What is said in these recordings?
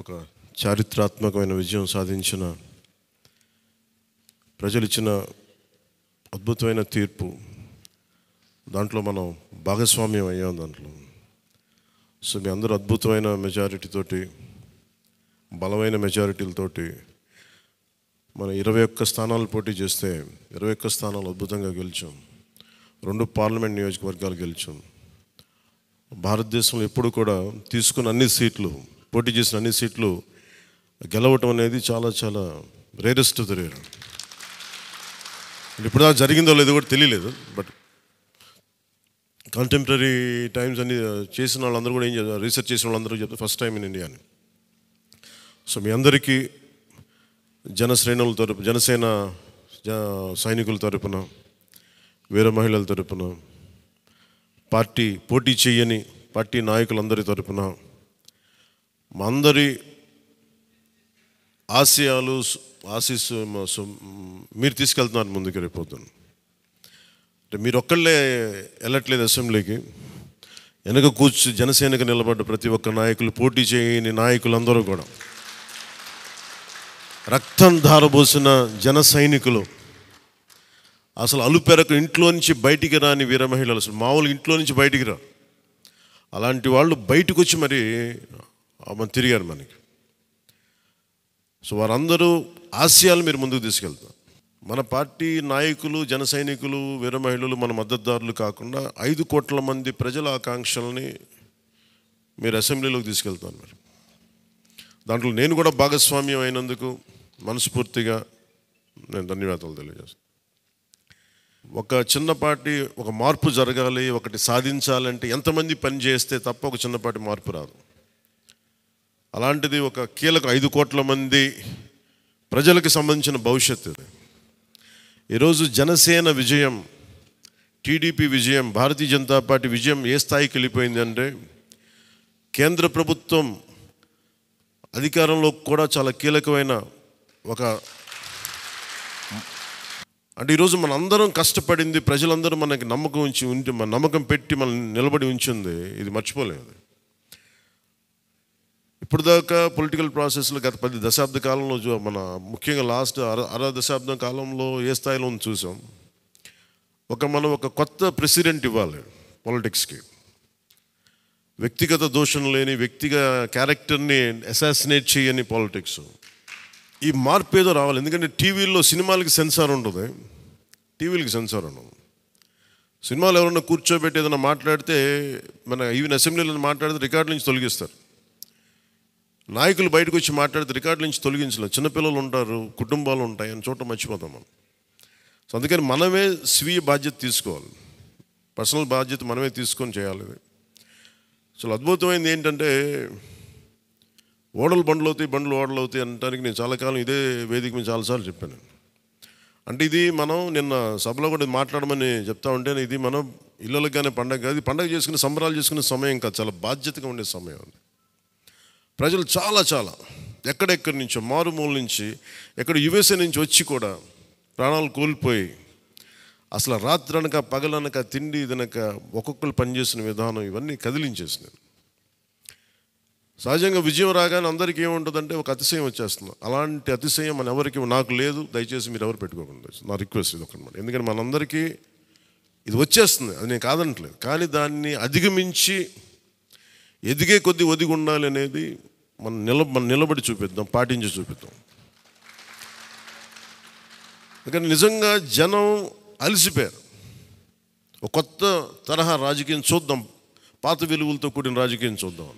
ఒక చారిత్రాత్మకమైన విజయం సాధించిన ప్రజలు ఇచ్చిన అద్భుతమైన తీర్పు. దాంట్లో మనం భాగస్వామ్యం అయ్యాం దాంట్లో. సో మీ అందరూ అద్భుతమైన మెజారిటీతోటి, బలమైన మెజారిటీలతోటి మనం 21 స్థానాలు పోటీ చేస్తే 21 స్థానాలు అద్భుతంగా గెలిచాం. 2 పార్లమెంట్ నియోజకవర్గాలు గెలిచాం. భారతదేశంలో ఎప్పుడు కూడా తీసుకున్న అన్ని సీట్లు, పోటీ చేసిన అన్ని సీట్లు గెలవటం అనేది చాలా చాలా రేరెస్ట్ ఆఫ్ ద రేర్. ఇప్పుడు దాకా జరిగిందో లేదో కూడా తెలియలేదు. బట్ కంటెంపరీ టైమ్స్ అన్ని చేసిన వాళ్ళందరూ కూడా ఏం చేస్తారు, రీసెర్చ్ చేసిన వాళ్ళందరూ చెప్తారు ఫస్ట్ టైం ఇన్ ఇండియా అని. సో మీ అందరికీ జనసేన సైనికుల తరపున, వీర మహిళల తరపున, పోటీ చేయని పార్టీ నాయకులందరి తరపున, మా అందరి ఆశీస్సు మీరు తీసుకెళ్తున్నారు ముందుకు రేపోతున్నాను. అంటే మీరు ఒక్కళ్ళే వెళ్ళట్లేదు అసెంబ్లీకి. వెనక జనసేనకు నిలబడ్డ ప్రతి ఒక్క నాయకులు, పోటీ చేయని నాయకులందరూ కూడా, రక్తం ధారబోసిన జన సైనికులు, అసలు అలుపెరకు ఇంట్లో నుంచి బయటికి రాని వీర మహిళలు, అసలు మామూలుగా ఇంట్లో నుంచి బయటికి రా, అలాంటి వాళ్ళు బయటకు వచ్చి మరి తిరిగారు మనకి. సో వారందరూ ఆశయాలు మీరు ముందుకు తీసుకెళ్తారు. మన పార్టీ నాయకులు, జన సైనికులు, వీర మహిళలు, మన మద్దతుదారులు కాకుండా 5 కోట్ల మంది ప్రజల ఆకాంక్షల్ని మీరు అసెంబ్లీలోకి తీసుకెళ్తాను. మరి దాంట్లో నేను కూడా భాగస్వామ్యం అయినందుకు మనస్ఫూర్తిగా నేను ధన్యవాదాలు తెలియజేస్తాను. ఒక చిన్నపాటి ఒక మార్పు జరగాలి, ఒకటి సాధించాలంటే ఎంతమంది పని చేస్తే తప్ప ఒక చిన్నపాటి మార్పు రాదు. అలాంటిది ఒక కీలక 5 కోట్ల మంది ప్రజలకు సంబంధించిన భవిష్యత్తు. ఈరోజు జనసేన విజయం, టీడీపీ విజయం, భారతీయ జనతా పార్టీ విజయం ఏ స్థాయికి వెళ్ళిపోయింది అంటే, కేంద్ర ప్రభుత్వం అధికారంలో కూడా చాలా కీలకమైన అంటే ఈరోజు మన అందరం కష్టపడింది, ప్రజలందరూ మనకి నమ్మకం పెట్టి మనం నిలబడి ఉంచింది, ఇది మర్చిపోలేదు. ఇప్పుడు దాకా పొలిటికల్ ప్రాసెస్లో గత 10 దశాబ్ద కాలంలో మన ముఖ్యంగా లాస్ట్ అర దశాబ్దం కాలంలో ఏ స్థాయిలో చూసాం. మనం ఒక కొత్త ప్రెసిడెంట్ ఇవ్వాలి పాలిటిక్స్కి. వ్యక్తిగత దోషం లేని, క్యారెక్టర్ని అసాసినేట్ చేయని పాలిటిక్స్. ఈ మార్పు ఏదో రావాలి. ఎందుకంటే టీవీలో సినిమాలకి సెన్సార్ ఉంటుంది, టీవీలకి సెన్సార్ ఉండదు. సినిమాలు ఎవరన్నా కూర్చోబెట్టి ఏదైనా మాట్లాడితే, మన ఈవెన్ అసెంబ్లీలో మాట్లాడితే రికార్డు నుంచి తొలగిస్తారు. నాయకులు బయటకు వచ్చి మాట్లాడితే రికార్డు నుంచి తొలగించలేదు. చిన్నపిల్లలు ఉంటారు, కుటుంబాలు ఉంటాయి, అని చోట మర్చిపోతాం మనం. సో అందుకని మనమే స్వీయ బాధ్యత తీసుకోవాలి, పర్సనల్ బాధ్యత మనమే తీసుకొని చేయాలి. చాలా అద్భుతమైనది ఏంటంటే, బండ్లు ఓడలు అవుతాయి అనడానికి నేను చాలా కాలం ఇదే వేదిక మీద చాలాసార్లు చెప్పాను. అంటే ఇది మనం నిన్న సభలో కూడా మాట్లాడమని చెప్తా ఉంటే, ఇది మనం ఇళ్ళకి కానీ పండగ కాదు, పండగ చేసుకునే సంబరాలు చేసుకునే సమయం కాదు, చాలా బాధ్యతగా ఉండే సమయం. ప్రజలు చాలా ఎక్కడెక్కడి నుంచో, మారుమూల నుంచి, ఎక్కడ యుఎస్ఏ నుంచి వచ్చి కూడా ప్రాణాలు కోల్పోయి, అసలు రాత్రనక పగలనక తిండి తినక ఒక్కొక్కరు పనిచేసిన విధానం ఇవన్నీ కదిలించేసినాయి. సహజంగా విజయం రాగానే అందరికీ ఏముంటుందంటే ఒక అతిశయం వచ్చేస్తుంది. అలాంటి అతిశయం మన ఎవరికి, నాకు లేదు, దయచేసి మీరు ఎవరు పెట్టుకోకుండా, నా రిక్వెస్ట్ ఇది ఒకనమాట. ఎందుకంటే మనందరికీ ఇది వచ్చేస్తుంది, అది నేను కాదనట్లేదు. కానీ దాన్ని అధిగమించి ఎదిగే కొద్దీ ఒదిగి ఉండాలి అనేది మనం నిలబడి చూపిద్దాం, పాటించి చూపిద్దాం. ఎందుకంటే నిజంగా జనం అలసిపోయారు. ఒక కొత్త తరహా రాజకీయం చూద్దాం, పాత విలువలతో కూడిన రాజకీయం చూద్దాం.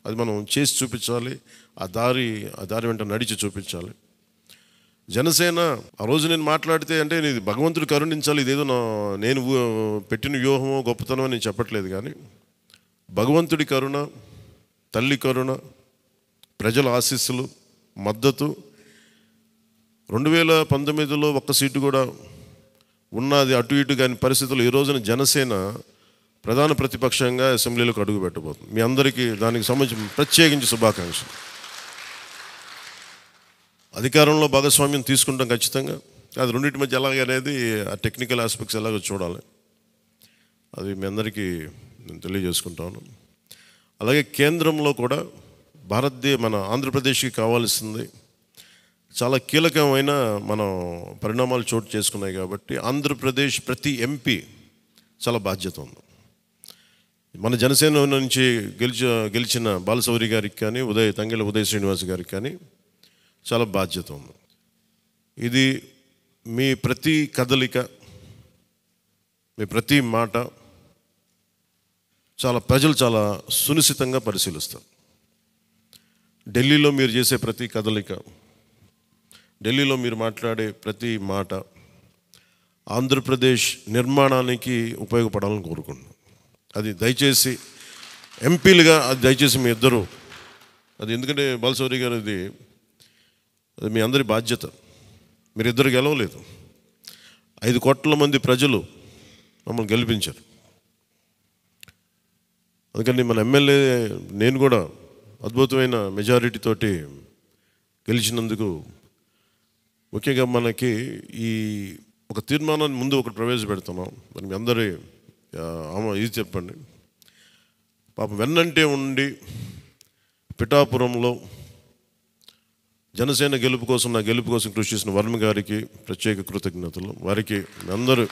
అది మనం చేసి చూపించాలి, ఆ దారి వెంట నడిచి చూపించాలి. జనసేన ఆ రోజు నేను మాట్లాడితే, అంటే ఇది భగవంతుడు కరుణించాలి, ఇదేదో నేను పెట్టిన వ్యూహమో గొప్పతనమో నేను చెప్పట్లేదు. కానీ భగవంతుడి కరుణ, తల్లి కరుణ, ప్రజల ఆశీస్సులు, మద్దతు, 2019లో 1 సీటు కూడా ఉన్నది అటు ఇటు కాని పరిస్థితులు ఈ రోజున జనసేన ప్రధాన ప్రతిపక్షంగా అసెంబ్లీలోకి అడుగు పెట్టబోతుంది. మీ అందరికీ దానికి సంబంధించి ప్రత్యేకించి శుభాకాంక్షలు. అధికారంలో భాగస్వామ్యం తీసుకుంటాం ఖచ్చితంగా. అది రెండింటి మధ్య ఎలాగనేది, ఆ టెక్నికల్ ఆస్పెక్ట్స్ ఎలాగో చూడాలి. అది మీ అందరికీ నేను తెలియజేసుకుంటాను. అలాగే కేంద్రంలో కూడా మన ఆంధ్రప్రదేశ్కి కావాల్సింది చాలా కీలకమైన మనం పరిణామాలు చోటు చేసుకున్నాయి కాబట్టి ఆంధ్రప్రదేశ్ ప్రతి ఎంపీ చాలా బాధ్యత ఉంది. మన జనసేన నుంచి గెలిచిన బాలశౌరి గారికి కానీ తంగెళ్ళ ఉదయ్ శ్రీనివాస్ గారికి కానీ చాలా బాధ్యత ఉంది. ఇది మీ ప్రతి కదలిక, మీ ప్రతి మాట ప్రజలు చాలా సునిశ్చితంగా పరిశీలిస్తారు. ఢిల్లీలో మీరు చేసే ప్రతి కదలిక, ఢిల్లీలో మీరు మాట్లాడే ప్రతి మాట ఆంధ్రప్రదేశ్ నిర్మాణానికి ఉపయోగపడాలని కోరుకుంటున్నాను. అది దయచేసి ఎంపీలుగా దయచేసి మీ ఇద్దరు, అది ఎందుకంటే బాలశౌరి గారు అది మీ అందరి బాధ్యత. మీరిద్దరు గెలవలేదు, 5 కోట్ల మంది ప్రజలు మమ్మల్ని గెలిపించారు. అందుకని మన ఎమ్మెల్యే నేను కూడా అద్భుతమైన మెజారిటీ తోటి గెలిచినందుకు ముఖ్యంగా మనకి ఈ ఒక తీర్మానాన్ని ముందు ఒకటి ప్రవేశపెడుతున్నాం. మరి మీ అందరి ఇది చెప్పండి. పాపం వెన్నంటే ఉండి పిఠాపురంలో జనసేన గెలుపు కోసం, నా గెలుపు కోసం కృషి చేసిన వర్మ గారికి ప్రత్యేక కృతజ్ఞతలు. వారికి అందరూ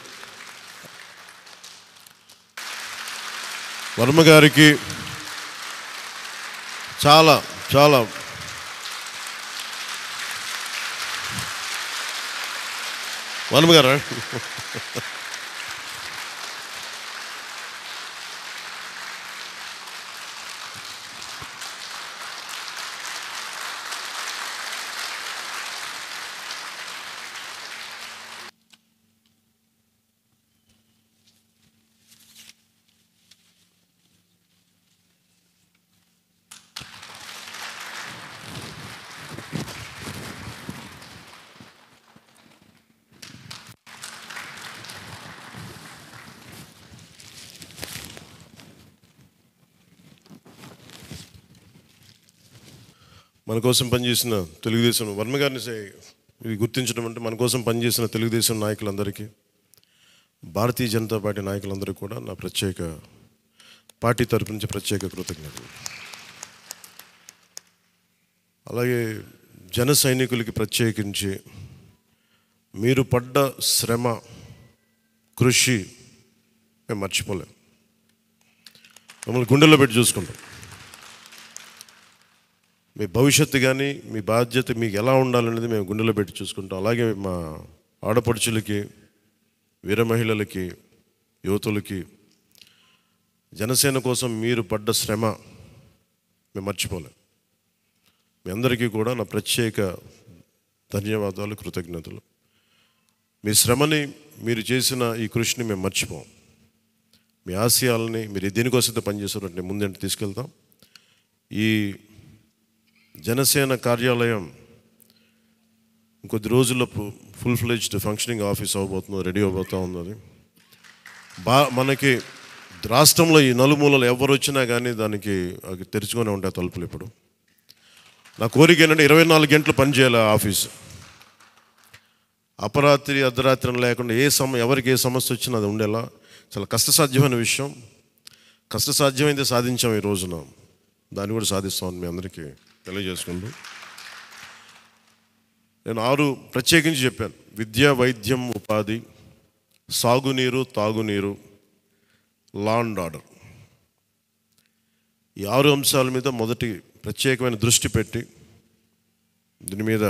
వర్మ గారికి చాలా చాలా వర్మ గారా మన కోసం పనిచేసిన తెలుగుదేశం వర్మ గారిని ఇది గుర్తించడం అంటే మన కోసం పనిచేసిన తెలుగుదేశం నాయకులందరికీ, భారతీయ జనతా పార్టీ నాయకులందరికీ కూడా నా పార్టీ తరపు నుంచి ప్రత్యేక కృతజ్ఞతలు. అలాగే జన సైనికులకి ప్రత్యేకించి మీరు పడ్డ శ్రమ, కృషి మేము మర్చిపోలేం. మమ్మల్ని గుండెల్లో పెట్టి చూసుకుంటాం. మీ భవిష్యత్తు కానీ మీ బాధ్యత మీకు ఎలా ఉండాలనేది మేము గుండెలో పెట్టి చూసుకుంటాం. అలాగే మా ఆడపడుచులకి, వీర మహిళలకి, యువతులకి జనసేన కోసం మీరు పడ్డ శ్రమ మేము మర్చిపోలేం. మీ అందరికీ కూడా నా ప్రత్యేక ధన్యవాదాలు, కృతజ్ఞతలు. మీ శ్రమని, మీరు చేసిన ఈ కృషిని మేము మర్చిపోం. మీ ఆశయాలని మీరు దేనికోసం పనిచేస్తారంటే ముందంటే తీసుకెళ్తాం. ఈ జనసేన కార్యాలయం ఇంకొద్ది రోజుల్లో ఫుల్ ఫ్లెడ్జ్డ్ ఫంక్షనింగ్ ఆఫీస్ అవ్వబోతుంది, రెడీ అవబోతూ ఉన్నది. మనకి రాష్ట్రంలో ఈ నలుమూలలు ఎవరు వచ్చినా కానీ దానికి తెరుచుకొని ఉంటాయి తలుపులు. ఇప్పుడు నా కోరిక ఏంటంటే 24 గంటలు పనిచేయాలి ఆఫీసు. అపరాత్రి అర్ధరాత్రి లేకుండా ఎవరికి ఏ సమస్య వచ్చినా అది ఉండేలా చాలా కష్టసాధ్యమైన విషయం. కష్టసాధ్యమైతే సాధించాం ఈ రోజున, దాన్ని కూడా సాధిస్తామని మీ అందరికీ తెలియజేసుకుంటూ నేను 6 ప్రత్యేకించి చెప్పాను. విద్య, వైద్యం, ఉపాధి, సాగునీరు, తాగునీరు, లా అండ్ ఆర్డర్. ఈ 6 అంశాల మీద మొదటి ప్రత్యేకమైన దృష్టి పెట్టి దీని మీద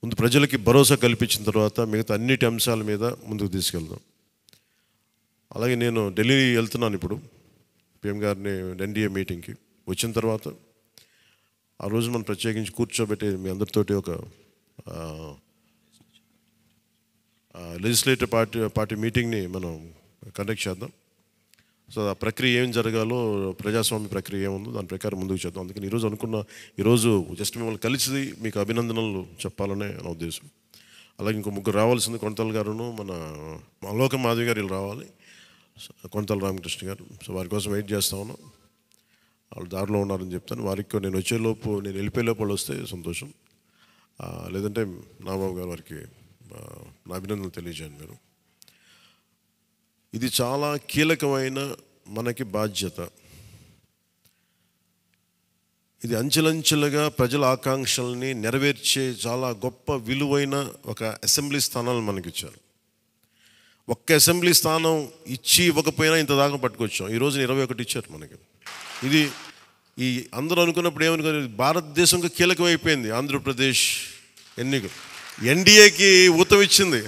ముందు ప్రజలకి భరోసా కల్పించిన తర్వాత మిగతా అన్నిటి అంశాల మీద ముందుకు తీసుకెళ్దాం. అలాగే నేను ఢిల్లీ వెళ్తున్నాను ఇప్పుడు PM గారిని NDA మీటింగ్కి. వచ్చిన తర్వాత ఆ రోజు మనం ప్రత్యేకించి కూర్చోబెట్టి మీ అందరితోటి ఒక లెజిస్లేటివ్ పార్టీ మీటింగ్ని మనం కండక్ట్ చేద్దాం. సో ఆ ప్రక్రియ ఏం జరగాలో, ప్రజాస్వామ్య ప్రక్రియ ఏముందో దాని ప్రకారం ముందుకు చేద్దాం. అందుకని ఈరోజు జస్ట్ మిమ్మల్ని కలిసి మీకు అభినందనలు చెప్పాలనే నా ఉద్దేశం. అలాగే ఇంకో 3 రావాల్సింది, కొంతల గారును మన లోక మాధవి గారు వీళ్ళు రావాలి, కొంతల రామకృష్ణ గారు. సో వారి కోసం వెయిట్ చేస్తా ఉన్నాం. వాళ్ళు దారిలో ఉన్నారని చెప్తాను. వారికి నేను వెళ్ళిపోయేలోపు వాళ్ళు వస్తే సంతోషం. లేదంటే నాబాబు గారు వారికి నా అభినందనలు తెలియజేయండి మీరు. ఇది చాలా కీలకమైన మనకి బాధ్యత. ఇది అంచెలంచెలుగా ప్రజల ఆకాంక్షల్ని నెరవేర్చే చాలా గొప్ప విలువైన ఒక అసెంబ్లీ స్థానాలను మనకి ఇచ్చారు. ఒక్క అసెంబ్లీ స్థానం ఇచ్చి ఇవ్వకపోయినా ఇంత దాకా పట్టుకొచ్చాం. ఈరోజు 21 ఇచ్చారు మనకి. ఇది ఈ అందరూ అనుకున్నప్పుడు ఏమనుకున్నారు, భారతదేశంగా కీలకమైపోయింది ఆంధ్రప్రదేశ్ ఎన్నికలు. ఎన్డీఏకి ఊతం ఇచ్చింది.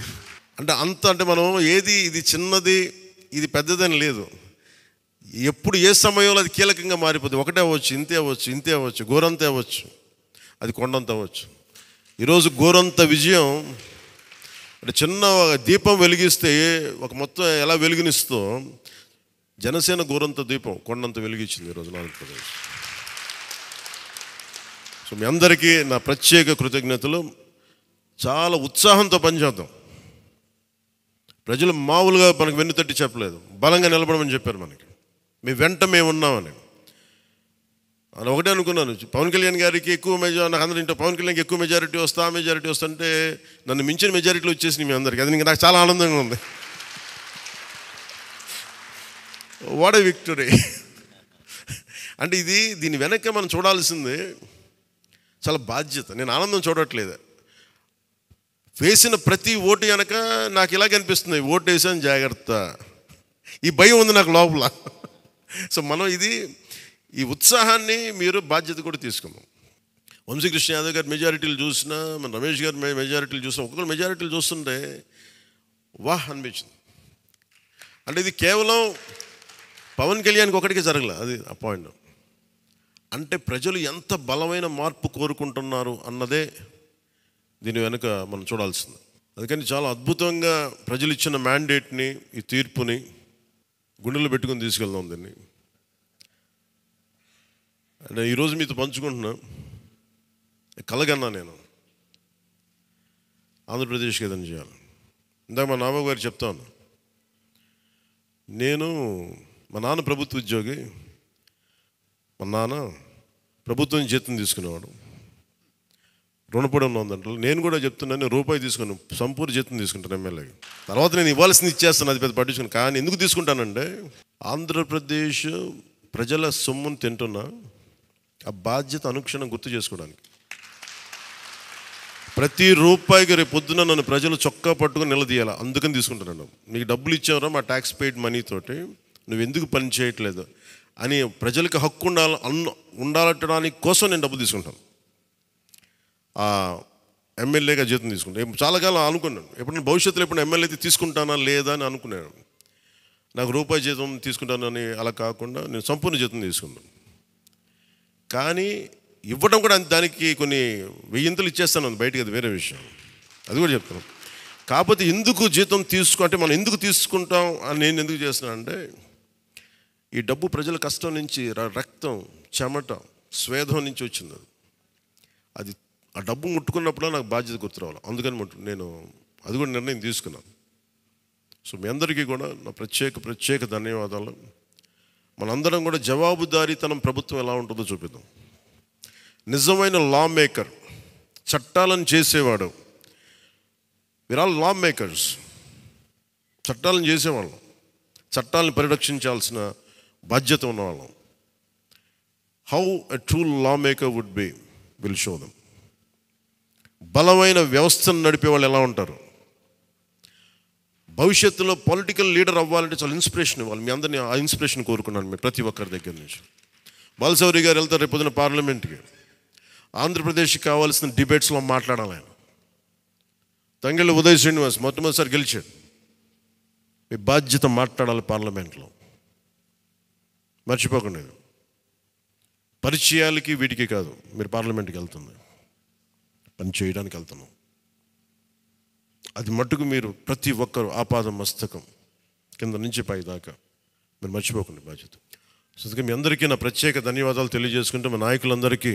అంటే మనం ఇది చిన్నది ఇది పెద్దదని లేదు. ఎప్పుడు ఏ సమయంలో అది కీలకంగా మారిపోతుంది. ఒకటే అవ్వచ్చు, ఇంతే అవ్వచ్చు, గోరంత అవ్వచ్చు, అది కొండంత అవ్వచ్చు. ఈరోజు గోరంత విజయం అంటే చిన్న దీపం వెలిగిస్తే ఒక మొత్తం ఎలా వెలుగునిస్తో జనసేన గోరంత దీపం కొండంత వెలిగించింది ఈరోజు ఆంధ్రప్రదేశ్. సో మీ అందరికీ నా ప్రత్యేక కృతజ్ఞతలు. చాలా ఉత్సాహంతో పనిచేద్దాం. ప్రజలు మామూలుగా మనకు వెన్నుతట్టి చెప్పలేదు, బలంగా నిలబడమని చెప్పారు. మనకి మీ వెంట మేము ఉన్నామని. అని ఒకటే అనుకున్నాను, పవన్ కళ్యాణ్ గారికి ఎక్కువ మెజారిటీ, నాకు అందరూ ఇంట్లో పవన్ కళ్యాణ్కి ఎక్కువ మెజారిటీ వస్తుంటే నన్ను మించిన మెజారిటీలు వచ్చేసినాయి మీ అందరికీ. అది నాకు చాలా ఆనందంగా ఉంది. What a victory. అంటే దీని వెనక మనం చూడాల్సింది చాలా బాధ్యత. నేను ఆనందం చూడట్లేదు. వేసిన ప్రతి ఓటు వెనక నాకు ఇలాగ అనిపిస్తుంది, ఓటు వేసాను జాగ్రత్త, ఈ భయం ఉంది నాకు లోపల. సో మనం ఈ ఉత్సాహాన్ని మీరు బాధ్యత కూడా తీసుకున్నాం. వంశీకృష్ణ యాదవ్ గారి మెజారిటీలు చూసినా, మన రమేష్ గారి మెజారిటీలు చూసినా, ఒక్కొక్కరు మెజారిటీలు చూస్తుంటే వాహ్ అనిపించింది. అంటే ఇది కేవలం పవన్ కళ్యాణ్కి ఒకటికే జరగలే, అది ఆ పాయింట్. అంటే ప్రజలు ఎంత బలమైన మార్పు కోరుకుంటున్నారు అన్నదే దీని వెనుక మనం చూడాల్సింది. అందుకని చాలా అద్భుతంగా ప్రజలు ఇచ్చిన మ్యాండేట్ని, ఈ తీర్పుని గుండెలో పెట్టుకొని తీసుకెళ్దాం దీన్ని. అంటే ఈరోజు మీతో పంచుకుంటున్నా, కలగన్నా నేను ఆంధ్రప్రదేశ్కి ఏదైనా చేయాలి. ఇందాక మా నాన్న గారు చెప్తాను, మా నాన్న ప్రభుత్వ ఉద్యోగి, మా నాన్న ప్రభుత్వం జీతం తీసుకునేవాడు, రుణపడి ఉన్నదంటే. నేను కూడా చెప్తున్నాను, రూపాయి తీసుకున్నాను, సంపూర్ణ జీతం తీసుకుంటాను ఎమ్మెల్యేకి. తర్వాత నేను ఇవ్వాల్సింది ఇచ్చేస్తాను, అది పెద్ద పట్టించుకుని. కానీ ఎందుకు తీసుకుంటానంటే ఆంధ్రప్రదేశ్ ప్రజల సొమ్మును తింటున్నా ఆ బాధ్యత అనుక్షణం గుర్తు చేసుకోవడానికి. ప్రతి రూపాయికి రేపు పొద్దున నన్ను ప్రజలు చొక్కా పట్టుకుని నిలదీయాలి, అందుకని తీసుకుంటున్నాను. నీకు డబ్బులు ఇచ్చావరా మా ట్యాక్స్ పెయిడ్ మనీతోటి, నువ్వు ఎందుకు పని చేయట్లేదు అని ప్రజలకు హక్కు ఉండాలట్టడానికి కోసం నేను డబ్బు తీసుకుంటాను. ఎమ్మెల్యేగా జీతం తీసుకుంటాను. చాలా కాలం అనుకున్నాను, ఎప్పుడైనా భవిష్యత్తులో ఎప్పుడు ఎమ్మెల్యే అయితే తీసుకుంటానా లేదా అని అనుకున్నాను. నాకు రూపాయి జీతం తీసుకుంటానని అలా కాకుండా నేను సంపూర్ణ జీతం తీసుకున్నాను. కానీ ఇవ్వడం కూడా దానికి కొన్ని వెయ్యింతలు ఇచ్చేస్తాను బయటికి, అది వేరే విషయం, అది కూడా చెప్తాను. కాకపోతే ఎందుకు జీతం అంటే మనం ఎందుకు తీసుకుంటాం అని నేను ఎందుకు చేస్తున్నాను అంటే, ఈ డబ్బు ప్రజల కష్టం నుంచి, రక్తం, చెమట, స్వేదం నుంచి వచ్చింది. అది ఆ డబ్బు ముట్టుకున్నప్పుడు నాకు బాధ్యత గుర్తు రావాలి. అందుకని నేను అది కూడా నిర్ణయం తీసుకున్నాను. సో మీ అందరికీ కూడా నా ప్రత్యేక ధన్యవాదాలు. మనందరం కూడా జవాబుదారీతనం ప్రభుత్వం ఎలా ఉంటుందో చూపిద్దాం. నిజమైన లా మేకర్, చట్టాలను చేసేవాడు. We are all lawmakers. చట్టాలను చేసేవాళ్ళం, చట్టాలను పరిరక్షించాల్సిన బాధ్యత ఉన్నవాళ్ళం. How a true lawmaker would be will show them. బలమైన వ్యవస్థను నడిపే వాళ్ళు ఎలా ఉంటారు. భవిష్యత్తులో పొలిటికల్ లీడర్ అవ్వాలంటే చాలా ఇన్స్పిరేషన్ ఇవ్వాలి. మీ అందరినీ ఆ ఇన్స్పిరేషన్ కోరుకున్నాను మీ ప్రతి ఒక్కరి దగ్గర నుంచి. బాలశౌరి గారు వెళ్తారు రేపు పొద్దున పార్లమెంట్కి. ఆంధ్రప్రదేశ్కి కావాల్సిన డిబేట్స్లో మాట్లాడాలి ఆయన. తంగెళ్ళ ఉదయ్ శ్రీనివాస్ మొట్టమొదటిసారి గెలిచాడు. మీ బాధ్యత మాట్లాడాలి పార్లమెంట్లో, మర్చిపోకండి. పరిచయాలకి వీటికి కాదు, మీరు పార్లమెంట్కి వెళ్తుంది, పని చేయడానికి వెళ్తున్నాం. అది మట్టుకు మీరు ప్రతి ఒక్కరు ఆపాద మస్తకం కింద నుంచి పై దాకా మీరు మర్చిపోకండి బాధ్యత. సో అందుకే మీ అందరికీ నా ప్రత్యేక ధన్యవాదాలు తెలియజేసుకుంటే, మా నాయకులందరికీ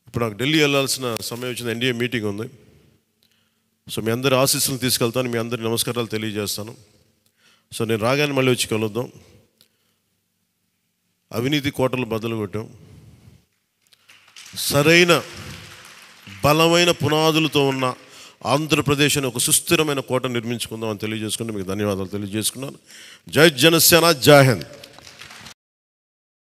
ఇప్పుడు నాకు ఢిల్లీ వెళ్ళాల్సిన సమయం వచ్చింది, ఎన్డీఏ మీటింగ్ ఉంది. సో మీ అందరి ఆశీస్సులు తీసుకెళ్తాను, మీ అందరి నమస్కారాలు తెలియజేస్తాను. సో నేను రాగానే మళ్ళీ వచ్చి కలుద్దాం. అవినీతి కోటలు బద్దలు కొట్టాం, సరైన బలమైన పునాదులతో ఉన్న ఆంధ్రప్రదేశ్ అని ఒక సుస్థిరమైన కోట నిర్మించుకుందాం అని తెలియజేసుకుంటూ మీకు ధన్యవాదాలు తెలియజేసుకున్నాను. జై జనసేన, జై హింద్.